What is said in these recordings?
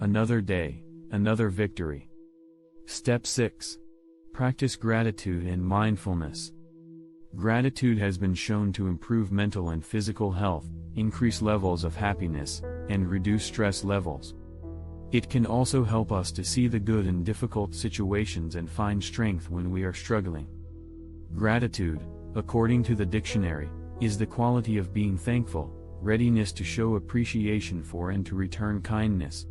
Another day, another victory. Step 6. Practice gratitude and mindfulness. Gratitude has been shown to improve mental and physical health, increase levels of happiness, and reduce stress levels. It can also help us to see the good in difficult situations and find strength when we are struggling. Gratitude, according to the dictionary, is the quality of being thankful, readiness to show appreciation for and to return kindness.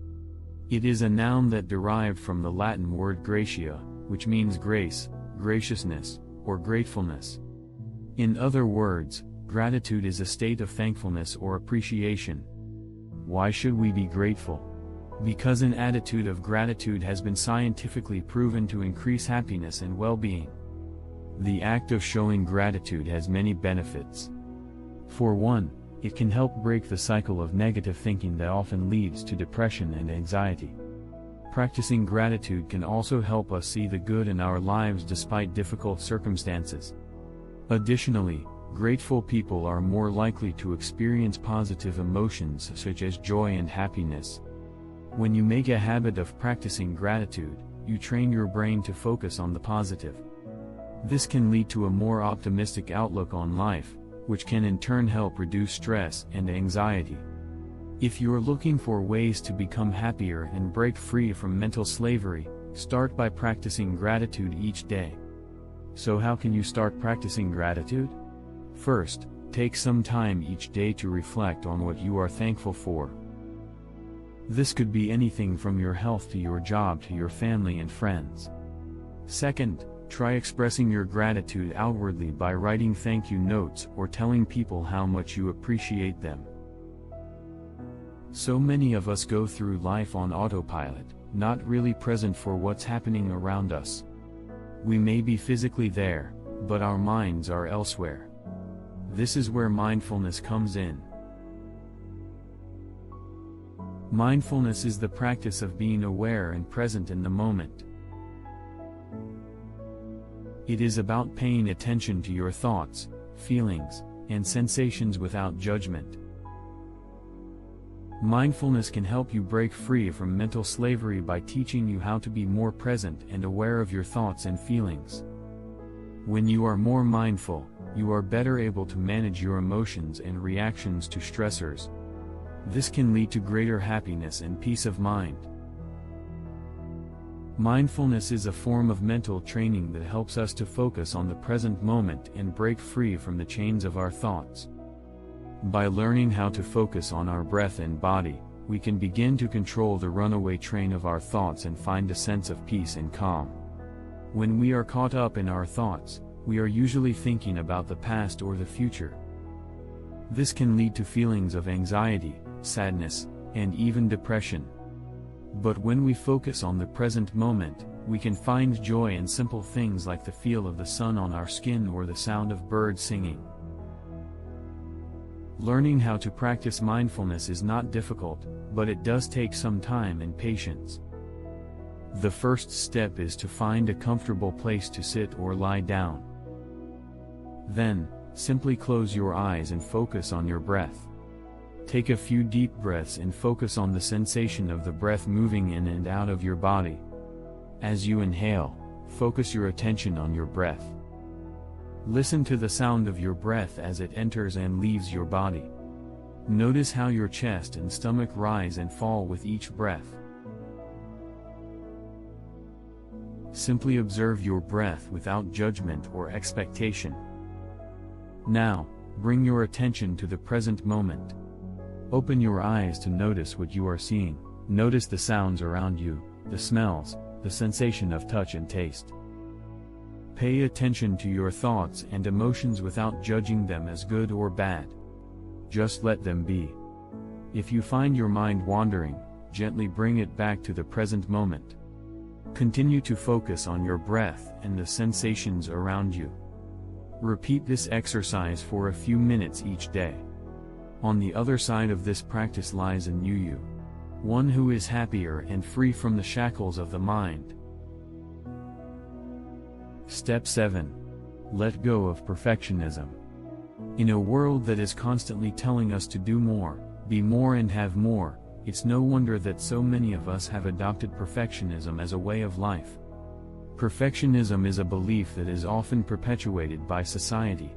It is a noun that derived from the Latin word gratia, which means grace, graciousness, or gratefulness. In other words, gratitude is a state of thankfulness or appreciation. Why should we be grateful? Because an attitude of gratitude has been scientifically proven to increase happiness and well-being. The act of showing gratitude has many benefits. For one, it can help break the cycle of negative thinking that often leads to depression and anxiety. Practicing gratitude can also help us see the good in our lives despite difficult circumstances. Additionally, grateful people are more likely to experience positive emotions such as joy and happiness. When you make a habit of practicing gratitude, you train your brain to focus on the positive. This can lead to a more optimistic outlook on life, which can in turn help reduce stress and anxiety. If you're looking for ways to become happier and break free from mental slavery, start by practicing gratitude each day. So how can you start practicing gratitude? First, take some time each day to reflect on what you are thankful for. This could be anything from your health to your job to your family and friends. Second, try expressing your gratitude outwardly by writing thank you notes or telling people how much you appreciate them. So many of us go through life on autopilot, not really present for what's happening around us. We may be physically there, but our minds are elsewhere. This is where mindfulness comes in. Mindfulness is the practice of being aware and present in the moment. It is about paying attention to your thoughts, feelings, and sensations without judgment. Mindfulness can help you break free from mental slavery by teaching you how to be more present and aware of your thoughts and feelings. When you are more mindful, you are better able to manage your emotions and reactions to stressors. This can lead to greater happiness and peace of mind. Mindfulness is a form of mental training that helps us to focus on the present moment and break free from the chains of our thoughts. By learning how to focus on our breath and body, we can begin to control the runaway train of our thoughts and find a sense of peace and calm. When we are caught up in our thoughts, we are usually thinking about the past or the future. This can lead to feelings of anxiety, sadness, and even depression. But when we focus on the present moment, we can find joy in simple things like the feel of the sun on our skin or the sound of birds singing. Learning how to practice mindfulness is not difficult, but it does take some time and patience. The first step is to find a comfortable place to sit or lie down. Then, simply close your eyes and focus on your breath. Take a few deep breaths and focus on the sensation of the breath moving in and out of your body. As you inhale, focus your attention on your breath. Listen to the sound of your breath as it enters and leaves your body. Notice how your chest and stomach rise and fall with each breath. Simply observe your breath without judgment or expectation. Now, bring your attention to the present moment. Open your eyes to notice what you are seeing. Notice the sounds around you, the smells, the sensation of touch and taste. Pay attention to your thoughts and emotions without judging them as good or bad. Just let them be. If you find your mind wandering, gently bring it back to the present moment. Continue to focus on your breath and the sensations around you. Repeat this exercise for a few minutes each day. On the other side of this practice lies a new you, one who is happier and free from the shackles of the mind. Step 7. Let go of perfectionism. In a world that is constantly telling us to do more, be more and have more, It's no wonder that so many of us have adopted perfectionism as a way of life. Perfectionism is a belief that is often perpetuated by society.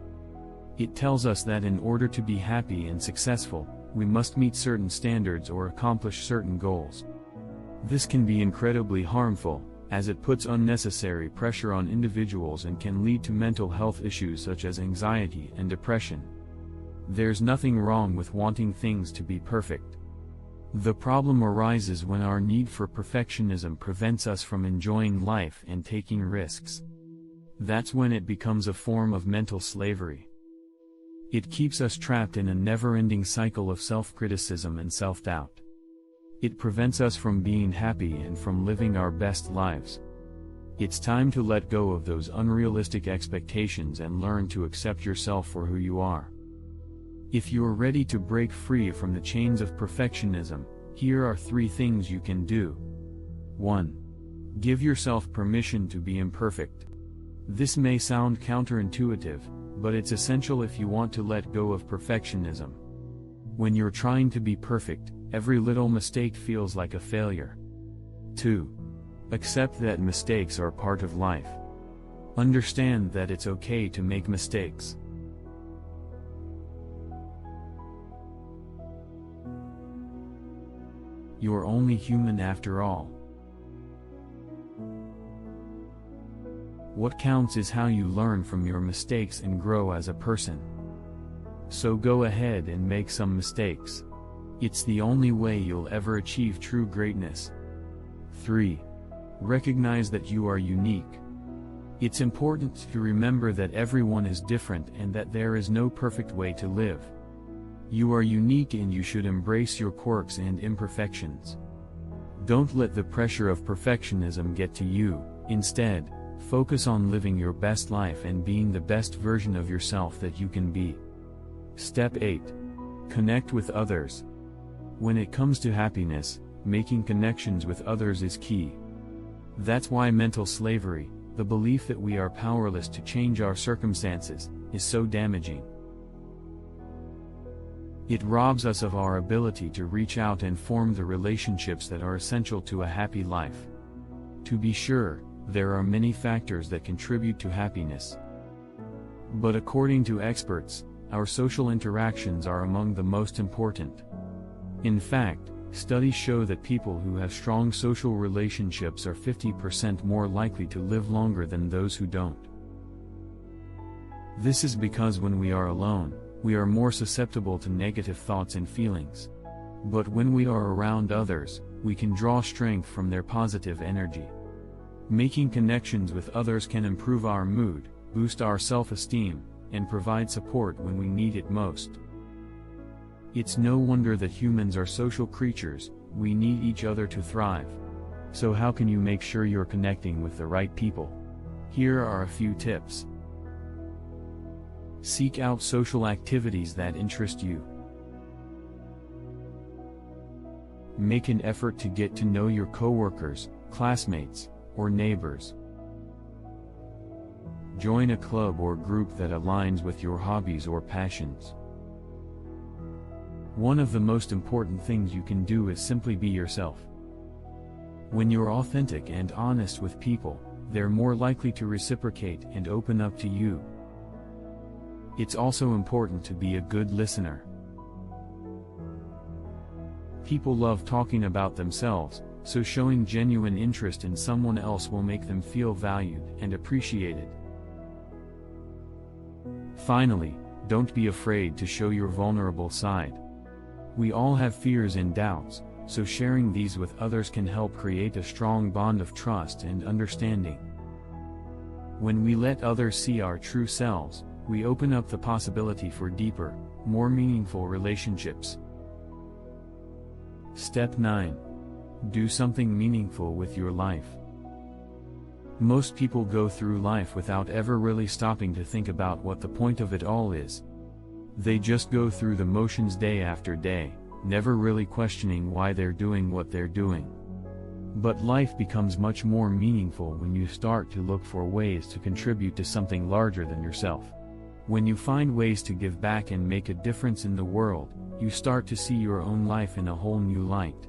It tells us that in order to be happy and successful, we must meet certain standards or accomplish certain goals. This can be incredibly harmful, as it puts unnecessary pressure on individuals and can lead to mental health issues such as anxiety and depression. There's nothing wrong with wanting things to be perfect. The problem arises when our need for perfectionism prevents us from enjoying life and taking risks. That's when it becomes a form of mental slavery. It keeps us trapped in a never-ending cycle of self-criticism and self-doubt. It prevents us from being happy and from living our best lives. It's time to let go of those unrealistic expectations and learn to accept yourself for who you are. If you're ready to break free from the chains of perfectionism, here are 3 things you can do. 1. Give yourself permission to be imperfect. This may sound counterintuitive, but it's essential if you want to let go of perfectionism. When you're trying to be perfect, every little mistake feels like a failure. 2. Accept that mistakes are part of life. Understand that it's okay to make mistakes. You're only human after all. What counts is how you learn from your mistakes and grow as a person. So go ahead and make some mistakes. It's the only way you'll ever achieve true greatness. 3. Recognize that you are unique. It's important to remember that everyone is different and that there is no perfect way to live. You are unique and you should embrace your quirks and imperfections. Don't let the pressure of perfectionism get to you. Instead, focus on living your best life and being the best version of yourself that you can be. Step 8. Connect with others. When it comes to happiness, making connections with others is key. That's why mental slavery, the belief that we are powerless to change our circumstances, is so damaging. It robs us of our ability to reach out and form the relationships that are essential to a happy life. To be sure, there are many factors that contribute to happiness. But according to experts, our social interactions are among the most important. In fact, studies show that people who have strong social relationships are 50% more likely to live longer than those who don't. This is because when we are alone, we are more susceptible to negative thoughts and feelings. But when we are around others, we can draw strength from their positive energy. Making connections with others can improve our mood, boost our self-esteem, and provide support when we need it most. It's no wonder that humans are social creatures. We need each other to thrive. So how can you make sure you're connecting with the right people? Here are a few tips. Seek out social activities that interest you. Make an effort to get to know your coworkers, classmates, or neighbors. Join a club or group that aligns with your hobbies or passions. One of the most important things you can do is simply be yourself. When you're authentic and honest with people, they're more likely to reciprocate and open up to you. It's also important to be a good listener. People love talking about themselves, so showing genuine interest in someone else will make them feel valued and appreciated. Finally, don't be afraid to show your vulnerable side. We all have fears and doubts, so sharing these with others can help create a strong bond of trust and understanding. When we let others see our true selves, we open up the possibility for deeper, more meaningful relationships. Step 9. Do something meaningful with your life. Most people go through life without ever really stopping to think about what the point of it all is. They just go through the motions day after day, never really questioning why they're doing what they're doing. But life becomes much more meaningful when you start to look for ways to contribute to something larger than yourself. When you find ways to give back and make a difference in the world, you start to see your own life in a whole new light.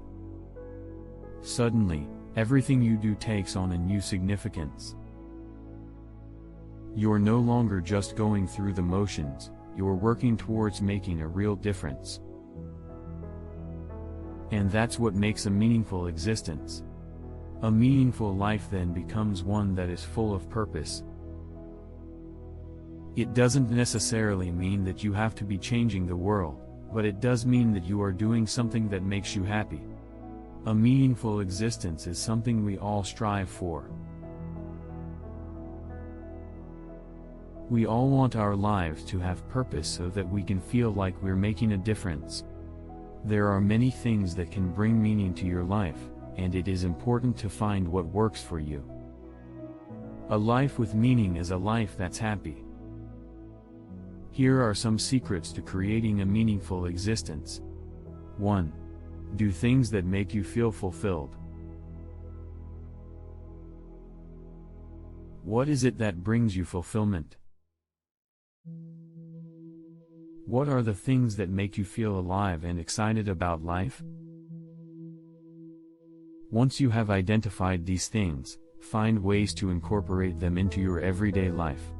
Suddenly, everything you do takes on a new significance. You're no longer just going through the motions, you're working towards making a real difference. And that's what makes a meaningful existence. A meaningful life then becomes one that is full of purpose. It doesn't necessarily mean that you have to be changing the world, but it does mean that you are doing something that makes you happy. A meaningful existence is something we all strive for. We all want our lives to have purpose so that we can feel like we're making a difference. There are many things that can bring meaning to your life, and it is important to find what works for you. A life with meaning is a life that's happy. Here are some secrets to creating a meaningful existence. 1. Do things that make you feel fulfilled. What is it that brings you fulfillment? What are the things that make you feel alive and excited about life? Once you have identified these things, find ways to incorporate them into your everyday life.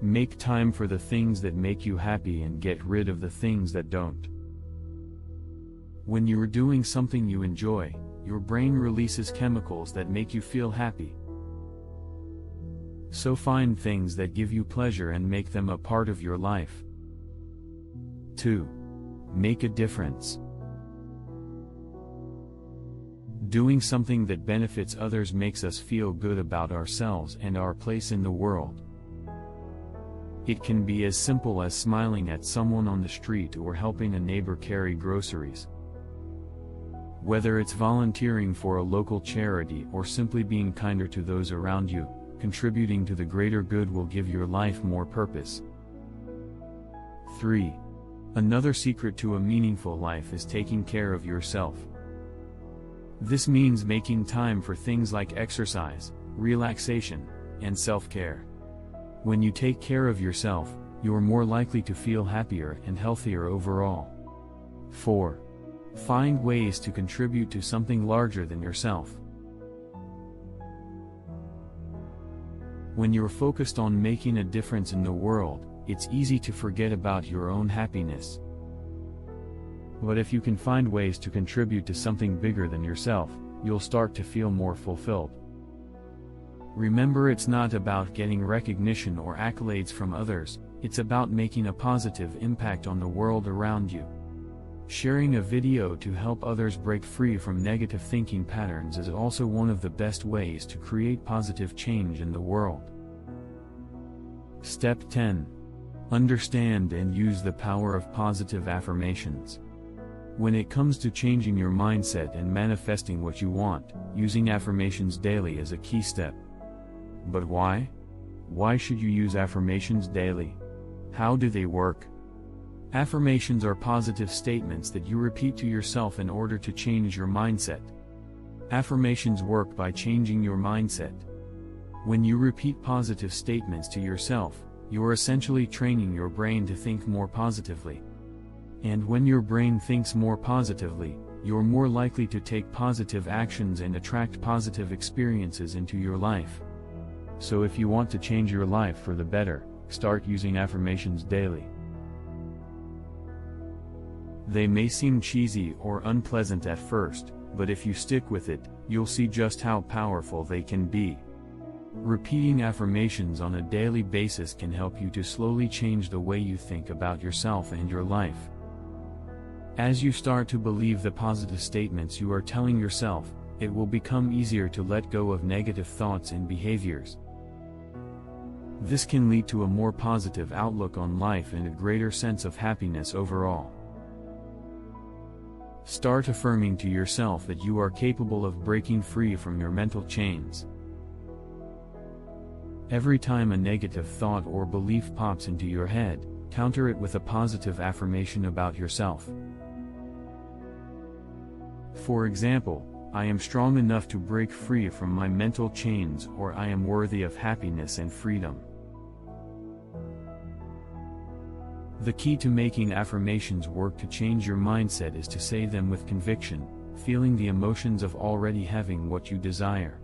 Make time for the things that make you happy and get rid of the things that don't. When you are doing something you enjoy, your brain releases chemicals that make you feel happy. So find things that give you pleasure and make them a part of your life. 2. Make a difference. Doing something that benefits others makes us feel good about ourselves and our place in the world. It can be as simple as smiling at someone on the street or helping a neighbor carry groceries. Whether it's volunteering for a local charity or simply being kinder to those around you, contributing to the greater good will give your life more purpose. 3. Another secret to a meaningful life is taking care of yourself. This means making time for things like exercise, relaxation, and self-care. When you take care of yourself, you're more likely to feel happier and healthier overall. 4. Find ways to contribute to something larger than yourself. When you're focused on making a difference in the world, it's easy to forget about your own happiness. But if you can find ways to contribute to something bigger than yourself, you'll start to feel more fulfilled. Remember, it's not about getting recognition or accolades from others, it's about making a positive impact on the world around you. Sharing a video to help others break free from negative thinking patterns is also one of the best ways to create positive change in the world. Step 10. Understand and use the power of positive affirmations. When it comes to changing your mindset and manifesting what you want, using affirmations daily is a key step. But why? Why should you use affirmations daily? How do they work? Affirmations are positive statements that you repeat to yourself in order to change your mindset. Affirmations work by changing your mindset. When you repeat positive statements to yourself, you're essentially training your brain to think more positively. And when your brain thinks more positively, you're more likely to take positive actions and attract positive experiences into your life. So if you want to change your life for the better, start using affirmations daily. They may seem cheesy or unpleasant at first, but if you stick with it, you'll see just how powerful they can be. Repeating affirmations on a daily basis can help you to slowly change the way you think about yourself and your life. As you start to believe the positive statements you are telling yourself, it will become easier to let go of negative thoughts and behaviors. This can lead to a more positive outlook on life and a greater sense of happiness overall. Start affirming to yourself that you are capable of breaking free from your mental chains. Every time a negative thought or belief pops into your head, counter it with a positive affirmation about yourself. For example, I am strong enough to break free from my mental chains, or I am worthy of happiness and freedom. The key to making affirmations work to change your mindset is to say them with conviction, feeling the emotions of already having what you desire.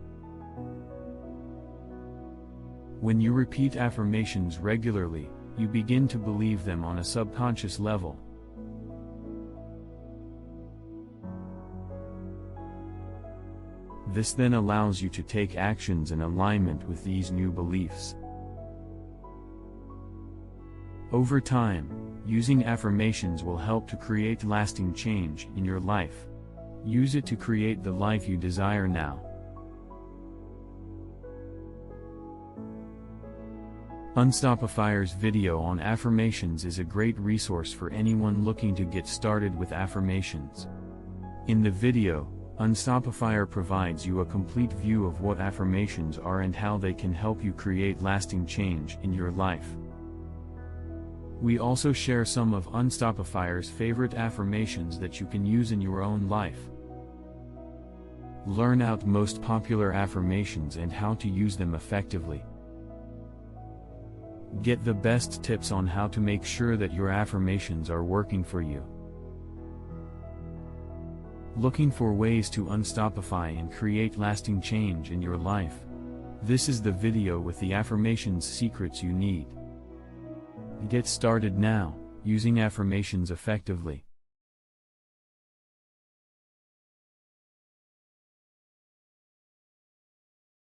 When you repeat affirmations regularly, you begin to believe them on a subconscious level. This then allows you to take actions in alignment with these new beliefs. Over time, using affirmations will help to create lasting change in your life. Use it to create the life you desire now. Unstopifyer's video on affirmations is a great resource for anyone looking to get started with affirmations. In the video, Unstopifyer provides you a complete view of what affirmations are and how they can help you create lasting change in your life. We also share some of Unstopifyer's favorite affirmations that you can use in your own life. Learn out most popular affirmations and how to use them effectively. Get the best tips on how to make sure that your affirmations are working for you. Looking for ways to unstopify and create lasting change in your life? This is the video with the affirmations secrets you need. Get started now, using affirmations effectively.